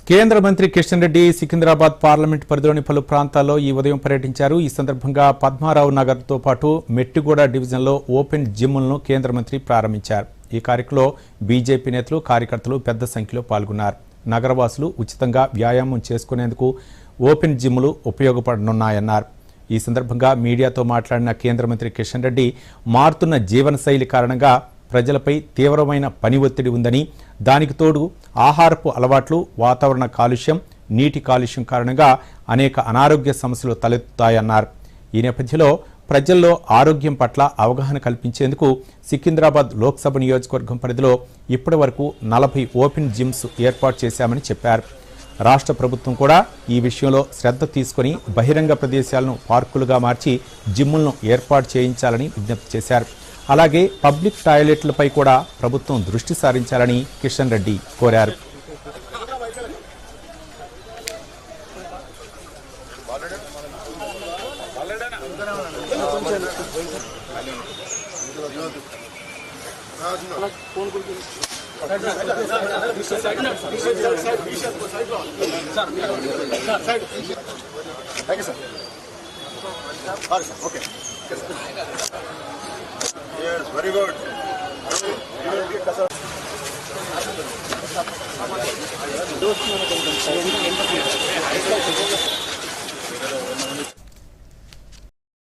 కేంద్ర మంత్రి కిషన్ రెడ్డి సికింద్రాబాద్ పార్లమెంట్ పరిధిలోని పలు ప్రాంతాల్లో ఈ ఉదయం పర్యటించారు. ఈ సందర్భంగా పద్మారావు నగర్ తో పాటు మెట్టిగూడ డివిజన్లో ఓపెన్ జిమ్లను కేంద్ర మంత్రి ప్రారంభించారు. ఈ కార్యక్రమంలో బీజేపీ నేతలు, కార్యకర్తలు పెద్ద సంఖ్యలో పాల్గొన్నారు. నగరవాసులు ఉచితంగా వ్యాయామం చేసుకునేందుకు ఓపెన్ జిమ్లు ఉపయోగపడనున్నాయన్నారు. ఈ సందర్భంగా మీడియాతో మాట్లాడిన కేంద్ర మంత్రి కిషన్ రెడ్డి మారుతున్న జీవనశైలి కారణంగా ప్రజలపై తీవ్రమైన పని ఒత్తిడి ఉందని, దానికి తోడు ఆహారపు అలవాట్లు, వాతావరణ కాలుష్యం, నీటి కాలుష్యం కారణంగా అనేక అనారోగ్య సమస్యలు తలెత్తుతాయన్నారు. ఈ నేపథ్యంలో ప్రజల్లో ఆరోగ్యం పట్ల అవగాహన కల్పించేందుకు సికింద్రాబాద్ లోక్సభ నియోజకవర్గం పరిధిలో ఇప్పటి వరకు 40 ఓపెన్ జిమ్స్ ఏర్పాటు చేశామని చెప్పారు. రాష్ట్ర ప్రభుత్వం కూడా ఈ విషయంలో శ్రద్ధ తీసుకుని బహిరంగ ప్రదేశాలను పార్కులుగా మార్చి జిమ్లను ఏర్పాటు చేయించాలని విజ్ఞప్తి చేశారు. అలాగే పబ్లిక్ టాయిలెట్లపై కూడా ప్రభుత్వం దృష్టి సారించాలని కిషన్ రెడ్డి కోరారు. Yes, very good.